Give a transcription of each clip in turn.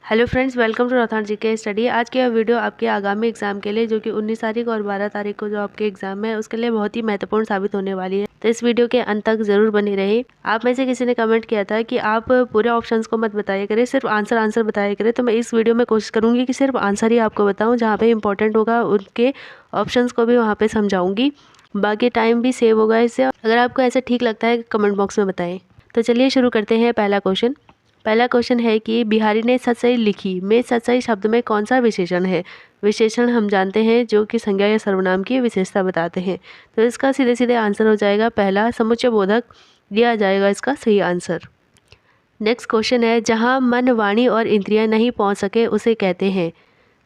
Hello friends, welcome to Rauthan GK study. आज की यह वीडियो आपके आगामी एग्जाम के लिए, जो कि 19 तारीख और 12 तारीख को जो आपके एग्जाम है उसके लिए बहुत ही महत्वपूर्ण साबित होने वाली है। तो इस वीडियो के अंत तक जरूर बने रहे। आप में से किसी ने कमेंट किया था कि आप पूरे ऑप्शंस को मत बताया करें, सिर्फ आंसर बताया करें। तो मैं इस वीडियो में कोशिश करूंगी कि सिर्फ आंसर ही आपको बताऊँ, जहाँ पे इंपॉर्टेंट होगा उनके ऑप्शंस को भी वहाँ पे समझाऊंगी। बाकी टाइम भी सेव होगा इससे। अगर आपको ऐसा ठीक लगता है कमेंट बॉक्स में बताएं। तो चलिए शुरू करते हैं। पहला क्वेश्चन है कि बिहारी ने सतसई लिखी में सतसई शब्द में कौन सा विशेषण है। विशेषण हम जानते हैं जो कि संज्ञा या सर्वनाम की विशेषता बताते हैं। तो इसका सीधे सीधे आंसर हो जाएगा पहला, समुच्चय बोधक दिया जाएगा इसका सही आंसर। नेक्स्ट क्वेश्चन है, जहां मन वाणी और इंद्रियां नहीं पहुंच सके उसे कहते हैं।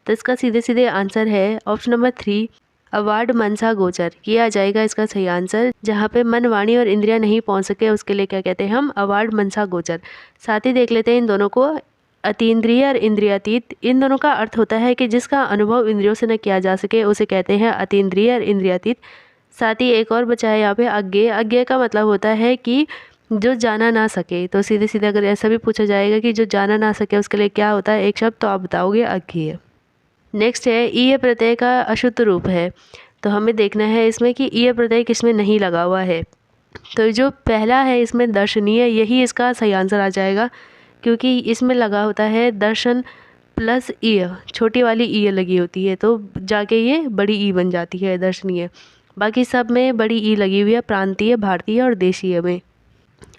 तो इसका सीधे सीधे आंसर है ऑप्शन नंबर 3, अवार्ड मनसा गोचर। ये आ जाएगा इसका सही आंसर। जहाँ पे मन वाणी और इंद्रियां नहीं पहुंच सके उसके लिए क्या कहते हैं हम, अवार्ड मनसा गोचर। साथ ही देख लेते हैं इन दोनों को, अतीन्द्रिय और इंद्रियातीत। इन दोनों का अर्थ होता है कि जिसका अनुभव इंद्रियों से न किया जा सके उसे कहते हैं अतीन्द्रिय और इंद्रियातीत। साथ ही एक और बचा है यहाँ पे अज्ञेय। अज्ञेय का मतलब होता है कि जो जाना ना सके। तो सीधे सीधे अगर ऐसा भी पूछा जाएगा कि जो जाना ना सके उसके लिए क्या होता है एक शब्द, तो आप बताओगे अज्ञेय। नेक्स्ट है, ईय प्रत्यय का अशुद्ध रूप है। तो हमें देखना है इसमें कि ईय प्रत्यय किसमें नहीं लगा हुआ है। तो जो पहला है इसमें दर्शनीय, यही इसका सही आंसर आ जाएगा, क्योंकि इसमें लगा होता है दर्शन प्लस ईय, छोटी वाली ईय लगी होती है, तो जाके ये बड़ी ई बन जाती है दर्शनीय। बाकी सब में बड़ी ई लगी हुई है, प्रांतीय, भारतीय और देशीय में।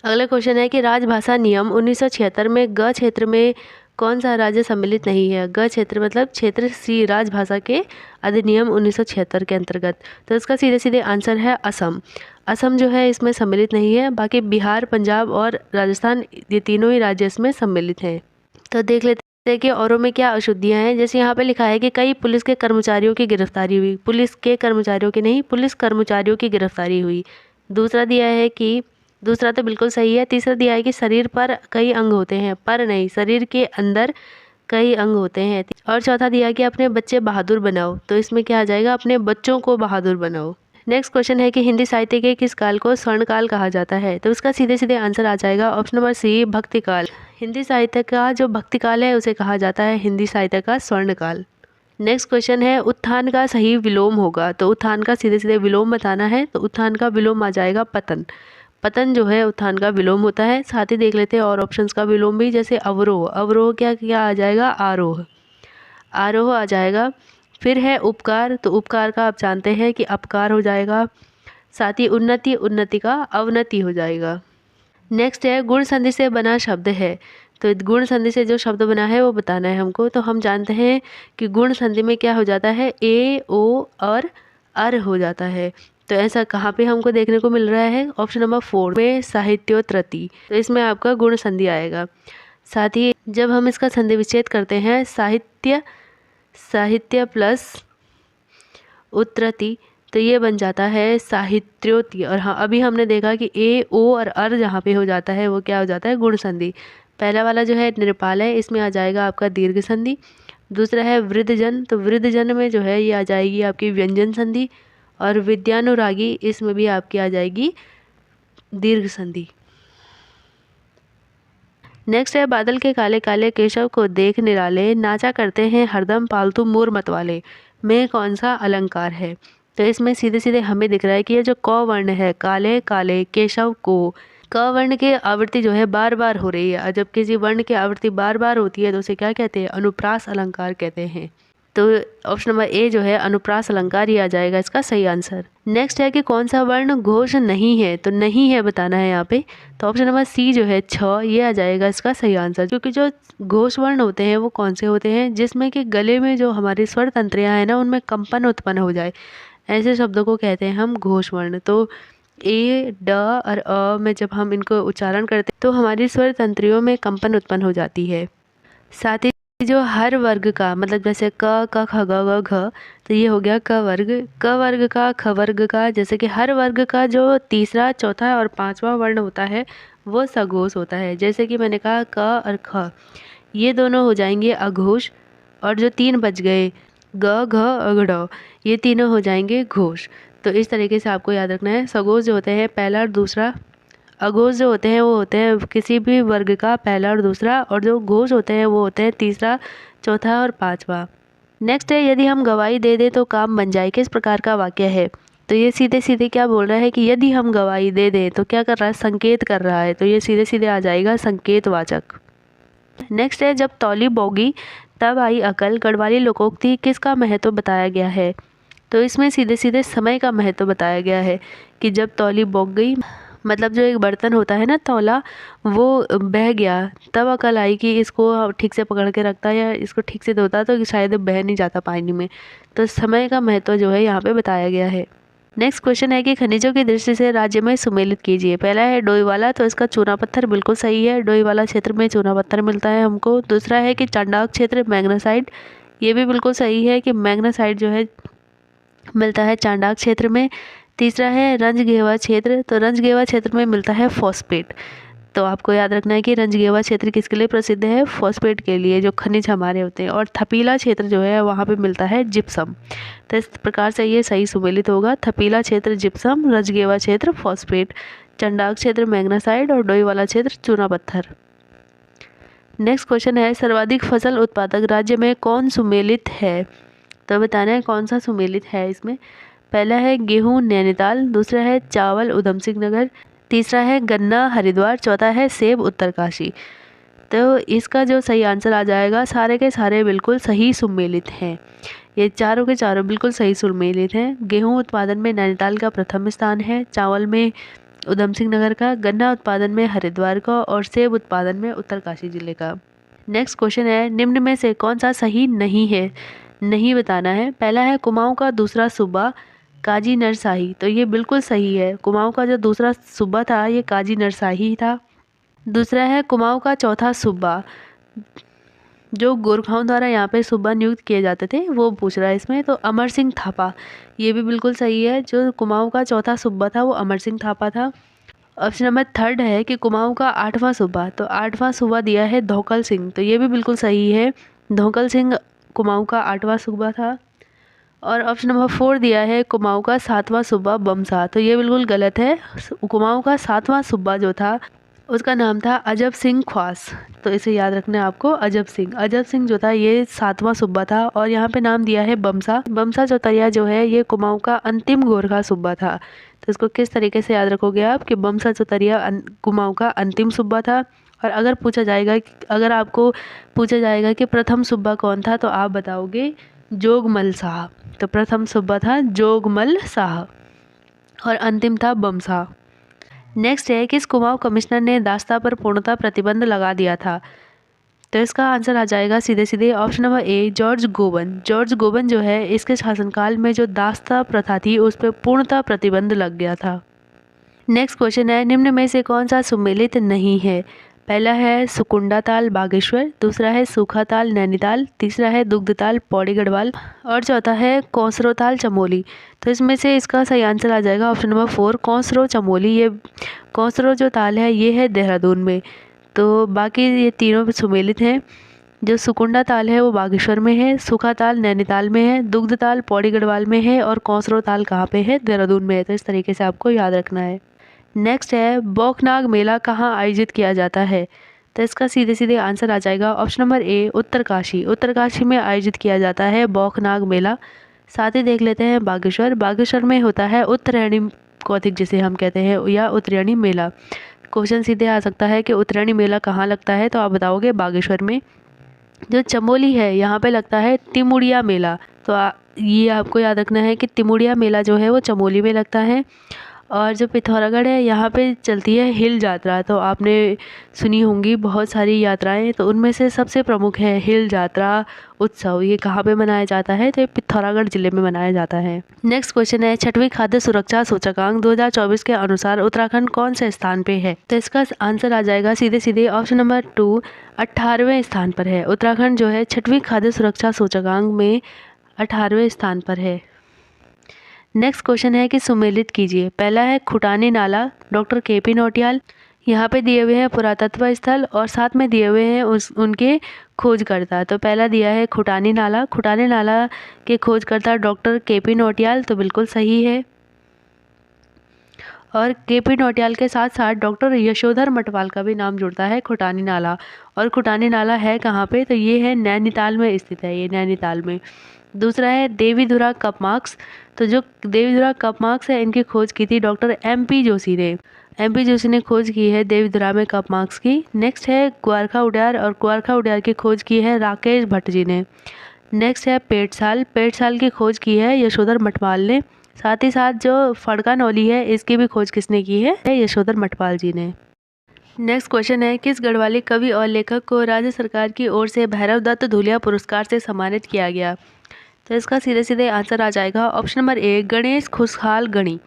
अगला क्वेश्चन है कि राजभाषा नियम 1976 में ग क्षेत्र में कौन सा राज्य सम्मिलित नहीं है। ग क्षेत्र मतलब क्षेत्र सी, राजभाषा के अधिनियम 1976 के अंतर्गत। तो इसका सीधे सीधे आंसर है असम। असम जो है इसमें सम्मिलित नहीं है। बाकी बिहार, पंजाब और राजस्थान, ये तीनों ही राज्य इसमें सम्मिलित हैं। तो देख लेते हैं कि औरों में क्या अशुद्धियां हैं। जैसे यहाँ पे लिखा है कि कई पुलिस के कर्मचारियों की गिरफ्तारी हुई। पुलिस के कर्मचारियों की नहीं, पुलिस कर्मचारियों की गिरफ्तारी हुई। दूसरा दिया है कि, दूसरा तो बिल्कुल सही है। तीसरा दिया है कि शरीर पर कई अंग होते हैं। पर नहीं, शरीर के अंदर कई अंग होते हैं। और चौथा दिया है कि अपने बच्चे बहादुर बनाओ। तो इसमें क्या आ जाएगा, अपने बच्चों को बहादुर बनाओ। नेक्स्ट क्वेश्चन है कि हिंदी साहित्य के किस काल को स्वर्णकाल कहा जाता है। तो इसका सीधे सीधे आंसर आ जाएगा ऑप्शन नंबर सी, भक्तिकाल। हिंदी साहित्य का जो भक्तिकाल है उसे कहा जाता है हिंदी साहित्य का स्वर्णकाल। नेक्स्ट क्वेश्चन है, उत्थान का सही विलोम होगा। तो उत्थान का सीधे सीधे विलोम बताना है। तो उत्थान का विलोम आ जाएगा पतन। पतन जो है उत्थान का विलोम होता है। साथ ही देख लेते हैं और ऑप्शंस का विलोम भी, जैसे अवरोह। अवरोह क्या क्या आ जाएगा, आरोह। आरोह आ जाएगा। फिर है उपकार। तो उपकार का आप जानते हैं कि अपकार हो जाएगा। साथ ही उन्नति, उन्नति का अवनति हो जाएगा। नेक्स्ट है, गुण संधि से बना शब्द है। तो गुण संधि से जो शब्द बना है वो बताना है हमको। तो हम जानते हैं कि गुण संधि में क्या हो जाता है, ए, ओ और अर हो जाता है। तो ऐसा कहाँ पे हमको देखने को मिल रहा है, ऑप्शन नंबर 4 में, साहित्योत्रति। तो इसमें आपका गुण संधि आएगा। साथ ही जब हम इसका संधि विच्छेद करते हैं, साहित्य, साहित्य प्लस उत्तरति, तो ये बन जाता है साहित्योति। और हाँ, अभी हमने देखा कि ए, ओ और अर जहाँ पे हो जाता है वो क्या हो जाता है, गुण संधि। पहला वाला जो है निरपाल है, इसमें आ जाएगा आपका दीर्घ संधि। दूसरा है वृद्धजन। तो वृद्धजन में जो है ये आ जाएगी आपकी व्यंजन संधि। और विद्यानुरागी, इसमें भी आपकी आ जाएगी दीर्घ संधि। नेक्स्ट है, बादल के काले काले केशव को देख निराले नाचा करते हैं हरदम पालतू मोर मतवाले में कौन सा अलंकार है। तो इसमें सीधे सीधे हमें दिख रहा है कि ये जो क वर्ण है, काले काले केशव को, क वर्ण की आवृत्ति जो है बार बार हो रही है। जब किसी वर्ण की आवृत्ति बार बार होती है तो उसे क्या कहते हैं, अनुप्रास अलंकार कहते हैं। तो ऑप्शन नंबर ए जो है अनुप्रास अलंकार, ही आ जाएगा इसका सही आंसर। नेक्स्ट है कि कौन सा वर्ण घोष नहीं है। तो नहीं है बताना है यहाँ पे। तो ऑप्शन नंबर सी जो है 6, ये आ जाएगा इसका सही आंसर। क्योंकि जो घोष वर्ण होते हैं वो कौन से होते हैं, जिसमें कि गले में जो हमारी स्वर तंत्रियाँ हैं ना, उनमें कंपन उत्पन्न हो जाए, ऐसे शब्दों को कहते हैं हम घोष वर्ण। तो ए, ड और अ में जब हम इनको उच्चारण करते हैं तो हमारी स्वर तंत्रियों में कंपन उत्पन्न हो जाती है। साथ ही जो हर वर्ग का, मतलब जैसे क, ख, ग, घ, घ, तो ये हो गया क वर्ग। क वर्ग का, ख वर्ग का, जैसे कि हर वर्ग का जो तीसरा, चौथा और पांचवा वर्ण होता है वो सघोष होता है। जैसे कि मैंने कहा क और ख, ये दोनों हो जाएंगे अघोष। और जो 3 बच गए, ग, घ, अघ, ये तीनों हो जाएंगे घोष। तो इस तरीके से आपको याद रखना है। सघोष जो होते हैं पहला और दूसरा अघोष जो होते हैं वो होते हैं किसी भी वर्ग का पहला और दूसरा, और जो घोष होते हैं वो होते हैं तीसरा, चौथा और पांचवा। नेक्स्ट है, यदि हम गवाही दे दें तो काम बन जाए, किस प्रकार का वाक्य है? तो ये सीधे सीधे क्या बोल रहा है कि यदि हम गवाही दे दें तो क्या कर रहा है, संकेत कर रहा है, तो ये सीधे सीधे आ जाएगा संकेतवाचक। नेक्स्ट है, जब तौली बोगी तब आई अकल, गढ़वाली लोकोक्ति किसका महत्व बताया गया है? तो इसमें सीधे सीधे समय का महत्व बताया गया है कि जब तौली बोग गई, मतलब जो एक बर्तन होता है ना तौला, वो बह गया, तब अकल आई कि इसको ठीक से पकड़ के रखता या इसको ठीक से धोता तो शायद बह नहीं जाता पानी में। तो समय का महत्व जो है यहाँ पे बताया गया है। नेक्स्ट क्वेश्चन है कि खनिजों की दृष्टि से राज्य में सुमेलित कीजिए। पहला है डोईवाला, तो इसका चूना पत्थर बिल्कुल सही है, डोईवाला क्षेत्र में चूना पत्थर मिलता है हमको। दूसरा है कि चांडाक क्षेत्र मैग्नेसाइट, ये भी बिल्कुल सही है कि मैग्नेसाइट जो है मिलता है चांडाक क्षेत्र में। तीसरा है रंजगेवा क्षेत्र, तो रंजगेवा क्षेत्र में मिलता है फॉस्फेट। तो आपको याद रखना है कि रंजगेवा क्षेत्र किसके लिए प्रसिद्ध है? फॉस्फेट के लिए, जो खनिज हमारे होते हैं। और थपीला क्षेत्र जो है वहाँ पे मिलता है जिप्सम। तो इस प्रकार से ये सही सुमेलित होगा, थपीला क्षेत्र जिप्सम, रंजगेवा क्षेत्र फॉस्फेट, चंडाक क्षेत्र मैग्नेसाइट और डोईवाला क्षेत्र चूना पत्थर। नेक्स्ट क्वेश्चन है, सर्वाधिक फसल उत्पादक राज्य में कौन सुमेलित है? तो बताना है कौन सा सुमेलित है इसमें। पहला है गेहूं नैनीताल, दूसरा है चावल उधम सिंह नगर, तीसरा है गन्ना हरिद्वार, चौथा है सेब उत्तरकाशी। तो इसका जो सही आंसर आ जाएगा, सारे के सारे बिल्कुल सही सुमेलित हैं, ये चारों के चारों बिल्कुल सही सुमेलित हैं। गेहूं उत्पादन में नैनीताल का प्रथम स्थान है, चावल में उधम सिंह नगर का, गन्ना उत्पादन में हरिद्वार का और सेब उत्पादन में उत्तरकाशी जिले का। नेक्स्ट क्वेश्चन है, निम्न में से कौन सा सही नहीं है? नहीं बताना है। पहला है कुमाऊं का दूसरा सूबा काजी नरसाही, तो ये बिल्कुल सही है, कुमाऊं का जो दूसरा सूबा था ये काजी नरसाही था। दूसरा है कुमाऊं का चौथा सूबा, जो गोरखाओं द्वारा यहाँ पे सूबा नियुक्त किए जाते थे वो पूछ रहा है इसमें, तो अमर सिंह थापा, ये भी बिल्कुल सही है, जो कुमाऊं का चौथा सूबा था वो अमर सिंह थापा था। ऑप्शन नंबर थर्ड है कि कुमाऊं का आठवां सूबा, तो आठवां सूबा दिया है धोकल सिंह, तो ये भी बिल्कुल सही है, धोकल सिंह कुमाऊं का आठवां सूबा था। और ऑप्शन नंबर 4 दिया है कुमाऊं का सातवां सूबा बमसा, तो ये बिल्कुल गलत है, कुमाऊं का सातवां सूबा जो था उसका नाम था अजब सिंह ख्वास, तो इसे याद रखना है आपको, अजब सिंह जो था ये सातवां सूबा था। और यहाँ पे नाम दिया है बमसा, बमसा चौतरिया जो है ये कुमाऊं का अंतिम गोरखा सूबा था। तो इसको किस तरीके से याद रखोगे आप कि बमसा चौतरिया कुमाऊं का अंतिम सूबा था। और अगर आपको पूछा जाएगा कि प्रथम सूबा कौन था, तो आप बताओगे जोगमल शाह, तो प्रथम सूबा था जोगमल शाह और अंतिम था बमसा। नेक्स्ट है, किस कुमाऊं कमिश्नर ने दास्ता पर पूर्णतः प्रतिबंध लगा दिया था? तो इसका आंसर आ जाएगा सीधे सीधे option number A George Goan. George Goan जो है इसके शासनकाल में जो दास्ता प्रथा थी उस पर पूर्णतः प्रतिबंध लग गया था। नेक्स्ट क्वेश्चन है, निम्न में से कौन सा सुमेलित नहीं है? पहला है सुकुंडा ताल बागेश्वर, दूसरा है सूखा ताल नैनीताल, तीसरा है दुग्ध ताल पौड़ी गढ़वाल और चौथा है कौसरो ताल चमोली। तो इसमें से इसका सही आंसर आ जाएगा ऑप्शन नंबर 4 कौसरो चमोली। ये कौसरो जो ताल है ये है देहरादून में, तो बाकी ये तीनों सुमेलित हैं। जो सुकुंडा ताल है वो बागेश्वर में है, सूखा ताल नैनीताल में है, दुग्ध ताल पौड़ी गढ़वाल में है और कौसरो ताल कहाँ पे है? देहरादून में है। तो इस तरीके से आपको याद रखना है। नेक्स्ट है, बौखनाग मेला कहाँ आयोजित किया जाता है? तो इसका सीधे सीधे आंसर आ जाएगा option number A Uttarkashi. Uttarkashi में आयोजित किया जाता है बौखनाग मेला। साथ ही देख लेते हैं बागेश्वर। बागेश्वर में होता है उत्तरायणी कौतिक जिसे हम कहते हैं या उत्तरायणी मेला। क्वेश्चन सीधे आ सकता है कि उत्तरायणी मेला कहाँ लगता है, तो आप बताओगे बागेश्वर में। जो चमोली है यहाँ पे लगता है तिमुड़िया मेला, तो ये आपको याद रखना है कि तिमुड़िया मेला जो है वो चमोली में लगता है। और जो पिथौरागढ़ है यहाँ पे चलती है हिल यात्रा, तो आपने सुनी होंगी बहुत सारी यात्राएं, तो उनमें से सबसे प्रमुख है हिल यात्रा उत्सव। ये कहाँ पे मनाया जाता है? तो ये पिथौरागढ़ जिले में मनाया जाता है। नेक्स्ट क्वेश्चन है, 6वीं खाद्य सुरक्षा सूचकांक 2024 के अनुसार उत्तराखंड कौन से स्थान पे है? तो इसका आंसर आ जाएगा सीधे सीधे ऑप्शन नंबर 2 18वें स्थान पर है। उत्तराखंड जो है 6वीं खाद्य सुरक्षा सूचकांक में 18वें स्थान पर है। नेक्स्ट क्वेश्चन है कि सुमेलित कीजिए। पहला है खुटानी नाला, डॉक्टर KP नौटियाल। यहाँ पे दिए हुए हैं पुरातत्व स्थल और साथ में दिए हुए हैं उनके खोजकर्ता। तो पहला दिया है खुटानी नाला, खुटानी नाला के खोजकर्ता डॉक्टर KP नौटियाल, तो बिल्कुल सही है। और केपी नौटियाल के साथ साथ डॉक्टर यशोधर मटवाल का भी नाम जुड़ता है खुटानी नाला। और खुटानी नाला है कहाँ पे, तो ये है नैनीताल में स्थित है, ये नैनीताल में। दूसरा है देवीधुरा कप मार्क्स। तो जो देवीधुरा कप मार्क्स है इनकी खोज की थी डॉक्टर MP जोशी ने। MP जोशी ने खोज की है देवीधुरा में कप मार्क्स की। नेक्स्ट है ग्वारखा उड्यार, और ग्वारखा उड्यार की खोज की है राकेश भट्ट जी ने। नेक्स्ट है पेटसाल, पेटसाल की खोज की है यशोधर मटवाल ने। साथ ही साथ जो फड़का नौली है इसकी भी खोज किसने की है, यशोधर मटवाल जी ने। नेक्स्ट क्वेश्चन है, किस गढ़वाली कवि और लेखक को राज्य सरकार की ओर से भैरव दत्त धुलिया पुरस्कार से सम्मानित किया गया। तो इसका सीधे सीधे आंसर आ जाएगा ऑप्शन नंबर ए, गणेश खुशहाल गणी।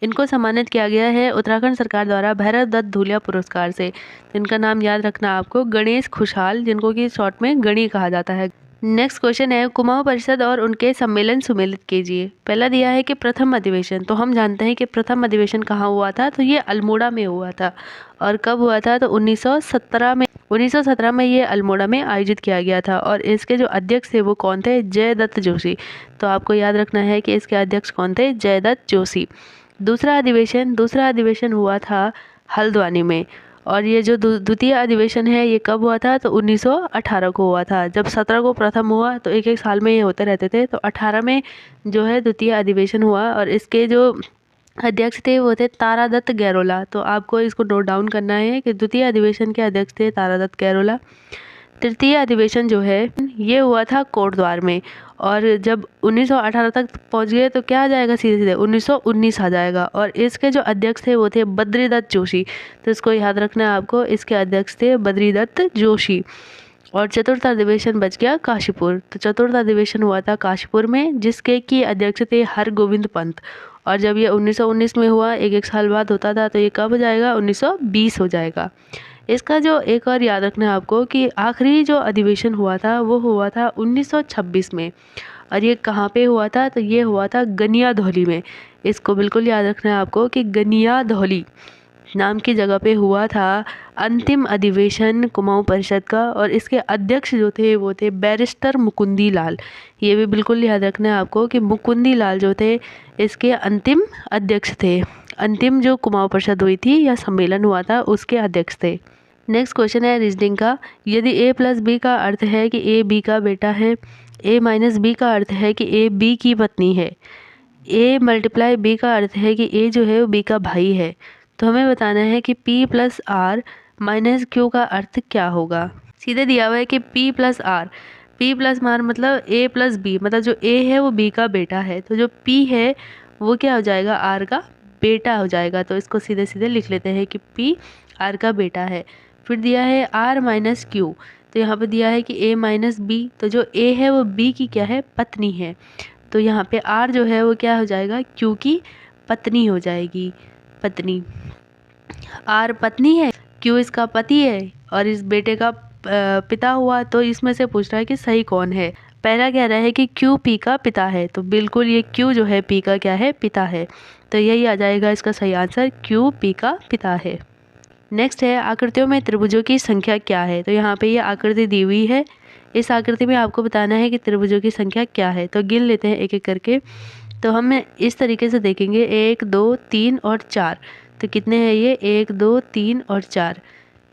इनको सम्मानित किया गया है उत्तराखंड सरकार द्वारा भैरव दत्त धुलिया पुरस्कार से। इनका नाम याद रखना आपको, गणेश खुशहाल, जिनको कि शॉर्ट में गणी कहा जाता है। नेक्स्ट क्वेश्चन है, कुमाऊं परिषद और उनके सम्मेलन सुमेलित कीजिए। पहला दिया है कि प्रथम अधिवेशन, तो हम जानते हैं कि प्रथम अधिवेशन कहाँ हुआ था, तो ये अल्मोड़ा में हुआ था। और कब हुआ था, तो 1917 में ये अल्मोड़ा में आयोजित किया गया था। और इसके जो अध्यक्ष थे वो कौन थे, जयदत्त जोशी। तो आपको याद रखना है कि इसके अध्यक्ष कौन थे, जयदत्त जोशी। दूसरा अधिवेशन हुआ था हल्द्वानी में। और ये जो द्वितीय अधिवेशन है ये कब हुआ था, तो 1918 को हुआ था। जब 17 को प्रथम हुआ तो एक एक साल में ये होते रहते थे, तो 18 में जो है द्वितीय अधिवेशन हुआ। और इसके जो अध्यक्ष थे वो थे तारादत्त गैरोला। तो आपको इसको नोट डाउन करना है कि द्वितीय अधिवेशन के अध्यक्ष थे तारादत्त गैरोला। तृतीय अधिवेशन जो है ये हुआ था कोटद्वार में। और जब 1918 तक पहुंच गए तो क्या आ जाएगा, सीधे सीधे 1919 आ जाएगा। और इसके जो अध्यक्ष थे वो थे बद्रीदत्त जोशी। तो इसको याद रखना है आपको, इसके अध्यक्ष थे बद्रीदत्त जोशी। और चतुर्थ अधिवेशन बच गया काशीपुर। तो चतुर्थ अधिवेशन हुआ था काशीपुर में, जिसके की अध्यक्ष थे हरगोविंद पंत। और जब ये 1919 में हुआ, एक एक साल बाद होता था, तो ये कब हो जाएगा, 1920 हो जाएगा। इसका जो एक और याद रखना है आपको कि आखिरी जो अधिवेशन हुआ था वो हुआ था 1926 में। और ये कहाँ पे हुआ था, तो ये हुआ था गनियाधौली में। इसको बिल्कुल याद रखना है आपको कि गनियाधौली नाम की जगह पे हुआ था अंतिम अधिवेशन कुमाऊं परिषद का। और इसके अध्यक्ष जो थे वो थे बैरिस्टर मुकुंदी लाल। ये भी बिल्कुल याद रखना है आपको कि मुकुंदी लाल जो थे इसके अंतिम अध्यक्ष थे। अंतिम जो कुमाऊं परिषद हुई थी या सम्मेलन हुआ था उसके अध्यक्ष थे। नेक्स्ट क्वेश्चन है रीजनिंग का, यदि A+B का अर्थ है कि A B का बेटा है, A-B का अर्थ है कि A B की पत्नी है, A×B का अर्थ है कि A जो है वो B का भाई है, तो हमें बताना है कि P+R - Q का अर्थ क्या होगा। सीधे दिया हुआ है कि P+R मतलब A+B, मतलब जो A है वो B का बेटा है, तो जो P है वो क्या हो जाएगा, R का बेटा हो जाएगा। तो इसको सीधे सीधे लिख लेते हैं कि P R का बेटा है। फिर दिया है R - Q, तो यहाँ पे दिया है कि A - B, तो जो A है वो B की क्या है, पत्नी है। तो यहाँ पे R जो है वो क्या हो जाएगा, Q की पत्नी हो जाएगी, पत्नी। R पत्नी है, Q इसका पति है, और इस बेटे का पिता हुआ। तो इसमें से पूछ रहा है कि सही कौन है। पहला कह रहा है कि Q P का पिता है, तो बिल्कुल ये Q जो है P का क्या है, पिता है। तो यही आ जाएगा इसका सही आंसर, Q P का पिता है। नेक्स्ट है, आकृतियों में त्रिभुजों की संख्या क्या है। तो यहाँ पे ये आकृति दी हुई है, इस आकृति में आपको बताना है कि त्रिभुजों की संख्या क्या है। तो गिन लेते हैं एक एक करके। तो हम इस तरीके से देखेंगे, 1 2 3 और 4। तो कितने हैं ये, 1 2 3 और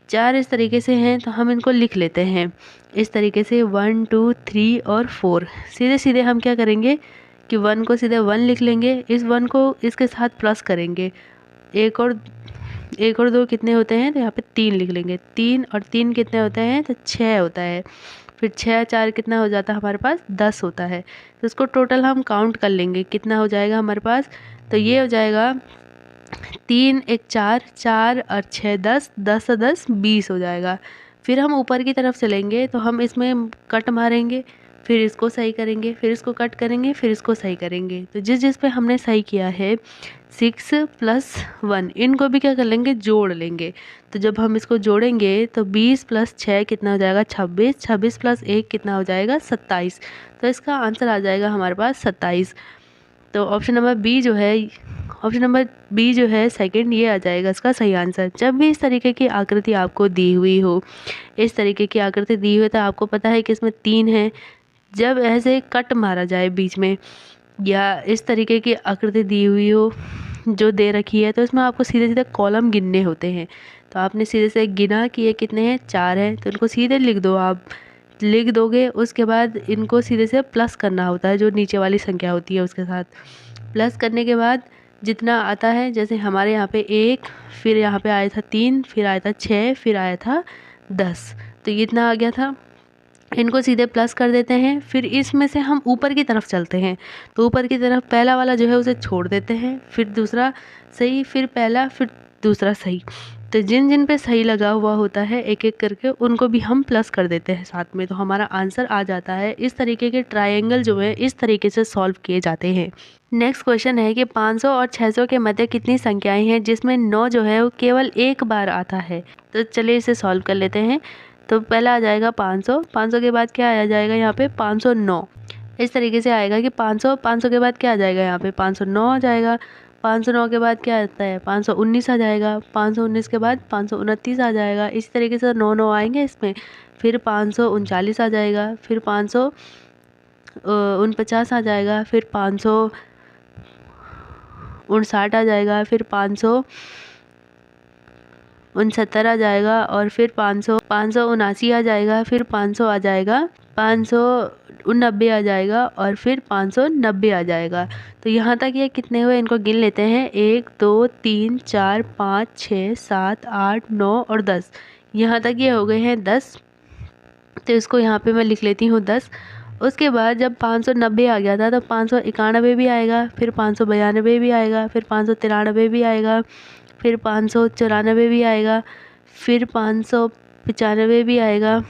4 इस तरीके से हैं। तो हम इनको लिख लेते हैं इस तरीके से, 1 2 3 और 4। सीधे सीधे हम क्या करेंगे कि 1 को सीधे 1 लिख लेंगे, इस 1 को इसके साथ प्लस करेंगे, 1 और 2 कितने होते हैं, तो यहाँ पे 3 लिख लेंगे। 3 और 3 कितने होते हैं, तो 6 होता है। फिर 6 4 कितना हो जाता है हमारे पास, 10 होता है। तो इसको टोटल हम काउंट कर लेंगे, कितना हो जाएगा हमारे पास। तो ये हो जाएगा 3 1 4 4 और 6 10 10 10 20 हो जाएगा। फिर हम ऊपर की तरफ चलेंगे तो हम इसमें कट मारेंगे, फिर इसको सही करेंगे, फिर इसको कट करेंगे, फिर इसको सही करेंगे। तो जिस पे हमने सही किया है 6 + 1, इनको भी क्या कर लेंगे, जोड़ लेंगे। तो जब हम इसको जोड़ेंगे तो 20 + 6 कितना हो जाएगा, 26 26 + 1 कितना हो जाएगा, 27। तो इसका आंसर आ जाएगा हमारे पास 27। तो ऑप्शन नंबर बी जो है सेकंड, ये आ जाएगा इसका सही आंसर। जब भी इस तरीके की आकृति आपको दी हुई हो, इस तरीके की आकृति दी हुई, तो आपको पता है कि इसमें 3 है। जब ऐसे कट मारा जाए बीच में, या इस तरीके की आकृति दी हुई हो, जो दे रखी है, तो इसमें आपको सीधे सीधे कॉलम गिनने होते हैं। तो आपने सीधे से गिना कि ये कितने हैं, 4 हैं, तो इनको सीधे लिख दो। आप लिख दोगे, उसके बाद इनको सीधे से प्लस करना होता है, जो नीचे वाली संख्या होती है उसके साथ। प्लस करने के बाद जितना आता है, जैसे हमारे यहाँ पे 1, फिर यहाँ पे आया था 3, फिर आया था 6, फिर आया था 10, तो ये इतना आ गया था। इनको सीधे प्लस कर देते हैं। फिर इसमें से हम ऊपर की तरफ चलते हैं, तो ऊपर की तरफ पहला वाला जो है उसे छोड़ देते हैं, फिर दूसरा सही, फिर पहला, फिर दूसरा सही। तो जिन जिन पे सही लगा हुआ होता है एक एक करके उनको भी हम प्लस कर देते हैं साथ में, तो हमारा आंसर आ जाता है। इस तरीके के ट्रायंगल जो है इस तरीके से सॉल्व किए जाते हैं। नेक्स्ट क्वेश्चन है कि 500 और 600 के मध्य कितनी संख्याएं हैं जिसमें 9 जो है वो केवल एक बार आता है। तो चलिए इसे सॉल्व कर लेते हैं। तो पहला आ जाएगा 500, 500 के बाद क्या आ जाएगा यहाँ पे 509। इस तरीके से आएगा कि 500, 500 के बाद क्या आ जाएगा यहाँ पे 509 आ जाएगा। 509 के बाद क्या आता है 519 आ जाएगा। 519 के बाद 529 आ जाएगा। इस तरीके से 9 आएंगे इसमें। फिर 539 आ जाएगा, फिर 549 आ जाएगा, फिर 559 आ जाएगा, फिर 569 आ जाएगा, और फिर 579 आ जाएगा, फिर 500 आ जाएगा, 589 आ जाएगा, और फिर 590 आ जाएगा। तो यहाँ तक ये कितने हुए इनको गिन लेते हैं। 1 2 3 4 5 6 7 8 9 और 10। यहाँ तक ये हो गए हैं 10। तो इसको यहाँ पे मैं लिख लेती हूँ 10। उसके बाद जब 590 आ गया था तो 591 भी आएगा, फिर 592 भी आएगा, फिर 593 भी आएगा, फिर 594 भी आएगा, फिर 595 भी आएगा,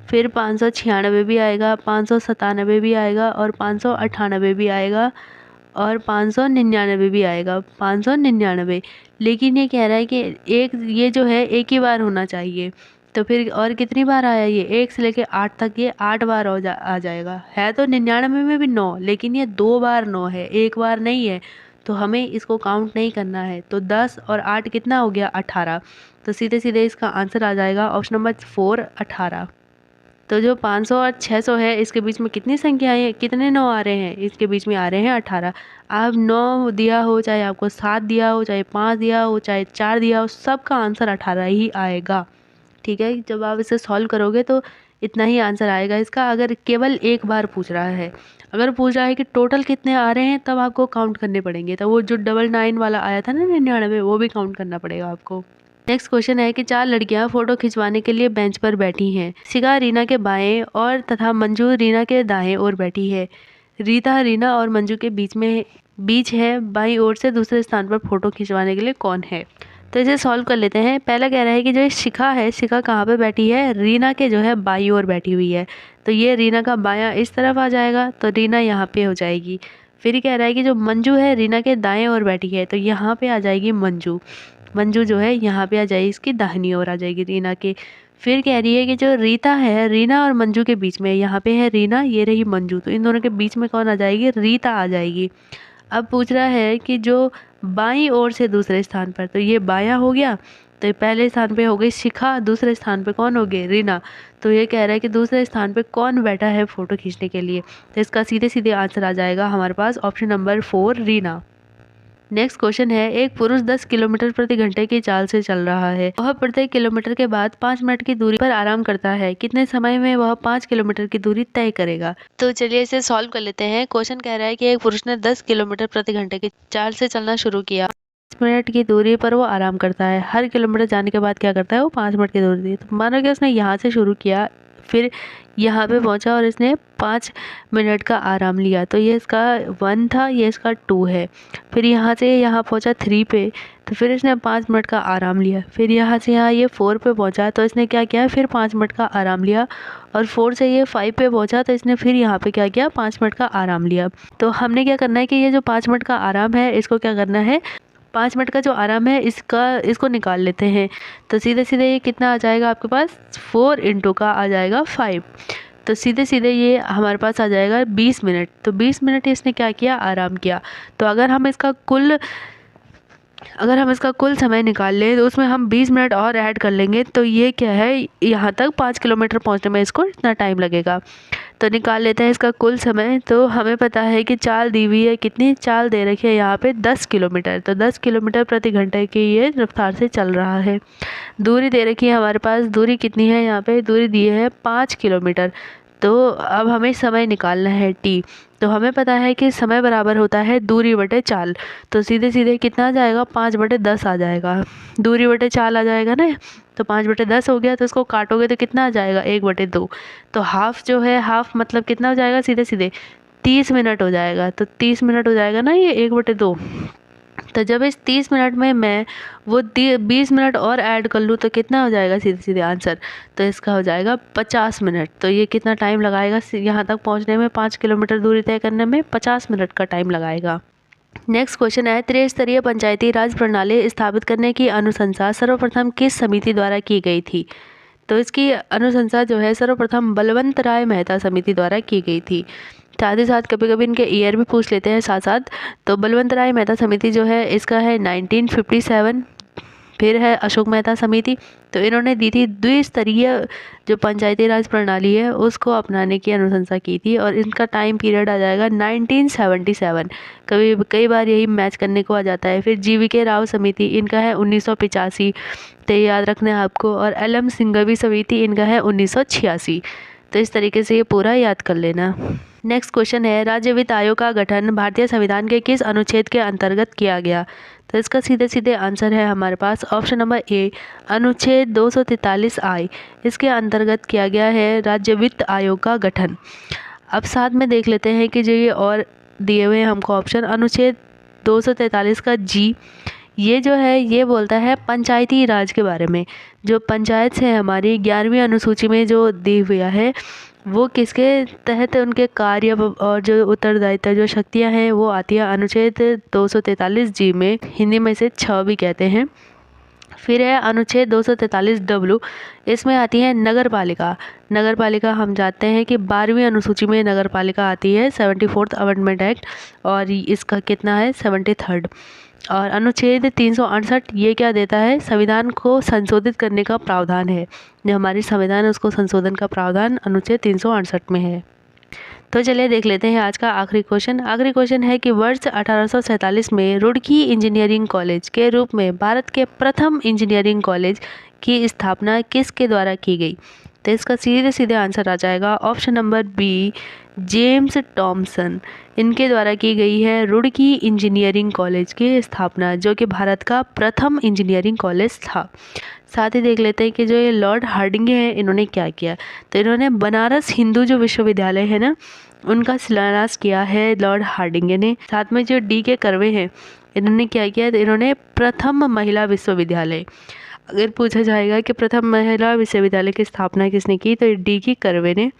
फिर 596 भी आएगा, 597 भी आएगा, और 598 भी आएगा, और 599 भी आएगा। 599, लेकिन ये कह रहा है कि एक ये जो है एक ही बार होना चाहिए। तो फिर और कितनी बार आया ये 1 से लेके 8 तक, ये 8 बार आ जाएगा। है तो 99 में भी 9, लेकिन ये 2 बार 9 है, एक बार नहीं है, तो हमें इसको काउंट नहीं करना है। तो 10 और 8 कितना हो गया 18। तो सीधे सीधे इसका आंसर आ जाएगा ऑप्शन नंबर 4 18। तो जो 500 और 600 है इसके बीच में कितनी संख्याएं हैं, कितने 9 आ रहे हैं, इसके बीच में आ रहे हैं 18। आप 9 दिया हो, चाहे आपको 7 दिया हो, चाहे 5 दिया हो, चाहे 4 दिया हो, सबका आंसर 18 ही आएगा। ठीक है, जब आप इसे सॉल्व करोगे तो इतना ही आंसर आएगा इसका। अगर केवल एक बार पूछ रहा है, अगर पूछ रहा है कि टोटल कितने आ रहे हैं, तब आपको काउंट करने पड़ेंगे। तो वो जो 99 वाला आया था ना 99, वो भी काउंट करना पड़ेगा आपको। नेक्स्ट क्वेश्चन है कि 4 लड़कियां फोटो खिंचवाने के लिए बेंच पर बैठी हैं। शिखा रीना के बाएं और तथा मंजू रीना के दाएं ओर बैठी है। रीता रीना और मंजू के बीच है। बाईं ओर से दूसरे स्थान पर फोटो खिंचवाने के लिए कौन है। तो इसे सॉल्व कर लेते हैं। पहला कह रहा है कि जो शिखा है, शिखा कहाँ पे बैठी है, रीना के जो है बाईं ओर बैठी हुई है। तो ये रीना का बायां इस तरफ आ जाएगा, तो रीना यहाँ पे हो जाएगी। फिर कह रहा है कि जो मंजू है रीना के दाएं ओर बैठी है, तो यहाँ पे आ जाएगी मंजू। मंजू जो है यहाँ पे आ जाएगी, इसकी दाहिनी ओर आ जाएगी रीना के। फिर कह रही है कि जो रीता है, रीना और मंजू के बीच में, यहाँ पे है रीना, ये रही मंजू, तो इन दोनों के बीच में कौन आ जाएगी, रीता आ जाएगी। अब पूछ रहा है कि जो बाईं ओर से दूसरे स्थान पर, तो ये बायां हो गया, तो पहले स्थान पे हो गई शिखा, दूसरे स्थान पे कौन हो गए, रीना। तो ये कह रहा है कि दूसरे स्थान पे कौन बैठा है फोटो खींचने के लिए, तो इसका सीधे सीधे आंसर आ जाएगा हमारे पास option number 4 Reena. Next question है, एक पुरुष 10 किलोमीटर प्रति घंटे की चाल से चल रहा है। वह प्रत्येक किलोमीटर के बाद 5 मिनट की दूरी पर आराम करता है। कितने समय में वह 5 किलोमीटर की दूरी तय करेगा। तो चलिए इसे सॉल्व कर लेते हैं। क्वेश्चन कह रहा है कि एक पुरुष ने 10 किलोमीटर प्रति घंटे की चाल से चलना शुरू किया। 5 मिनट की दूरी पर वो आराम करता है। हर किलोमीटर जाने के बाद क्या करता है, वो 5 मिनट की दूरी। तो मानो कि उसने यहाँ से शुरू किया, फिर यहाँ पे पहुँचा और इसने 5 मिनट का आराम लिया, तो ये इसका 1 था, ये इसका 2 है। फिर यहाँ से यहाँ पहुँचा 3 पे, तो फिर इसने 5 मिनट का आराम लिया। फिर यहाँ से यहाँ ये 4 पे पहुँचा, तो इसने क्या किया, फिर 5 मिनट का आराम लिया। और 4 से ये 5 पे पहुँचा, तो इसने फिर यहाँ पे क्या किया, 5 मिनट का आराम लिया। तो हमने क्या करना है कि ये जो 5 मिनट का आराम है, इसको क्या करना है, 5 मिनट का जो आराम है इसको निकाल लेते हैं। तो सीधे सीधे ये कितना आ जाएगा आपके पास, 4 इंटू का आ जाएगा 5। तो सीधे सीधे ये हमारे पास आ जाएगा 20 मिनट। तो 20 मिनट इसने क्या किया, आराम किया। तो अगर हम इसका कुल समय निकाल लें, तो उसमें हम 20 मिनट और ऐड कर लेंगे, तो ये क्या है, यहाँ तक 5 किलोमीटर पहुँचने में इसको इतना टाइम लगेगा। तो तो निकाल लेते हैं इसका कुल समय। तो हमें पता है कि चाल दी हुई है, कितनी चाल दे रखी है यहाँ पे 10 किलोमीटर। तो 10 किलोमीटर प्रति घंटे की ये रफ्तार से चल रहा है। दूरी दे रखी है हमारे पास, दूरी कितनी है यहाँ पे, दूरी दी है 5 किलोमीटर। तो अब हमें समय निकालना है t। तो हमें पता है कि समय बराबर होता है दूरी बटे चाल। तो सीधे सीधे कितना आ जाएगा, 5/10 आ जाएगा। दूरी बटे चाल आ जाएगा ना, तो 5/10 हो गया। तो इसको काटोगे तो कितना आ जाएगा, 1/2। तो हाफ जो है, हाफ मतलब कितना हो जाएगा, सीधे सीधे 30 मिनट हो जाएगा। तो 30 मिनट हो जाएगा ना ये 1/2। तो जब इस 30 मिनट में मैं वो 20 मिनट और ऐड कर लूँ तो कितना हो जाएगा सीधे सीधे आंसर, तो इसका हो जाएगा 50 मिनट। तो ये कितना टाइम लगाएगा यहाँ तक पहुँचने में, 5 किलोमीटर दूरी तय करने में 50 मिनट का टाइम लगाएगा। नेक्स्ट क्वेश्चन है, त्रिस्तरीय पंचायती राज प्रणाली स्थापित करने की अनुशंसा सर्वप्रथम किस समिति द्वारा की गई थी। तो इसकी अनुशंसा जो है सर्वप्रथम बलवंत राय मेहता समिति द्वारा की गई थी। साथ ही साथ कभी कभी इनके ईयर भी पूछ लेते हैं साथ साथ। तो बलवंत राय मेहता समिति जो है इसका है 1957। फिर है अशोक मेहता समिति, तो इन्होंने दी थी द्विस्तरीय जो पंचायती राज प्रणाली है उसको अपनाने की अनुशंसा की थी, और इनका टाइम पीरियड आ जाएगा 1977। कई बार यही मैच करने को आ जाता है। फिर GVK राव समिति, इनका है 1985, तो याद रखना है आपको। और LM सिंघवी समिति, इनका है 1986। तो इस तरीके से ये पूरा याद कर लेना। नेक्स्ट क्वेश्चन है, राज्य वित्त आयोग का गठन भारतीय संविधान के किस अनुच्छेद के अंतर्गत किया गया। तो इसका सीधे सीधे आंसर है हमारे पास ऑप्शन नंबर ए, अनुच्छेद 243I। इसके अंतर्गत किया गया है राज्य वित्त आयोग का गठन। अब साथ में देख लेते हैं कि जो ये और दिए हुए हैं हमको ऑप्शन, अनुच्छेद 243 का G, ये जो है ये बोलता है पंचायती राज के बारे में। जो पंचायत से हमारी 11वीं अनुसूची में जो दी हुआ है वो किसके तहत उनके कार्य और जो उत्तरदायित्व जो शक्तियां हैं वो आती है अनुच्छेद 243G में, हिंदी में इसे 6 भी कहते हैं। फिर है अनुच्छेद 243W, इसमें आती है नगर पालिका। नगर पालिका हम जानते हैं कि 12वीं अनुसूची में नगर पालिका आती है, 74th अमेंडमेंट एक्ट, और इसका कितना है 73rd। और अनुच्छेद 368 ये क्या देता है, संविधान को संशोधित करने का प्रावधान है। जो हमारी संविधान है उसको संशोधन का प्रावधान अनुच्छेद 368 में है। तो चलिए देख लेते हैं आज का आखिरी क्वेश्चन। आखिरी क्वेश्चन है कि वर्ष 1847 में रुड़की इंजीनियरिंग कॉलेज के रूप में भारत के प्रथम इंजीनियरिंग कॉलेज की स्थापना किसके द्वारा की गई। तो इसका सीधे सीधे आंसर आ जाएगा option number B, James Thomson. इनके द्वारा की गई है रुड़की इंजीनियरिंग कॉलेज की स्थापना, जो कि भारत का प्रथम इंजीनियरिंग कॉलेज था। साथ ही देख लेते हैं कि जो ये लॉर्ड हार्डिंगे हैं इन्होंने क्या किया। तो इन्होंने बनारस हिंदू जो विश्वविद्यालय है ना, उनका शिलान्यास किया है लॉर्ड हार्डिंगे ने। साथ में जो DK कर्वे हैं इन्होंने क्या किया, तो इन्होंने प्रथम महिला विश्वविद्यालय, अगर पूछा जाएगा कि प्रथम महिला विश्वविद्यालय की स्थापना किसने की, तो DK कर्वे ने।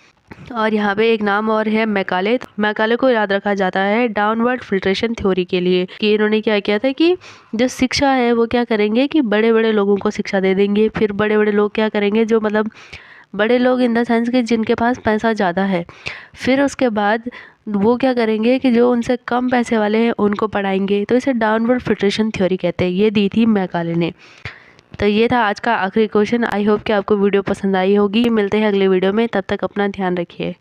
और यहाँ पे एक नाम और है मैकाले। मैकाले को याद रखा जाता है डाउनवर्ड फिल्ट्रेशन थ्योरी के लिए, कि इन्होंने क्या किया था कि जो शिक्षा है वो क्या करेंगे कि बड़े बड़े लोगों को शिक्षा दे देंगे। फिर बड़े बड़े लोग क्या करेंगे, जो मतलब बड़े लोग इन द सेंस कि जिनके पास पैसा ज़्यादा है, फिर उसके बाद वो क्या करेंगे कि जो उनसे कम पैसे वाले हैं उनको पढ़ाएंगे। तो इसे डाउनवर्ड फिल्ट्रेशन थ्योरी कहते हैं। ये दी थी मैकाले ने। तो ये था आज का आखिरी क्वेश्चन। आई होप कि आपको वीडियो पसंद आई होगी। मिलते हैं अगले वीडियो में, तब तक अपना ध्यान रखिए।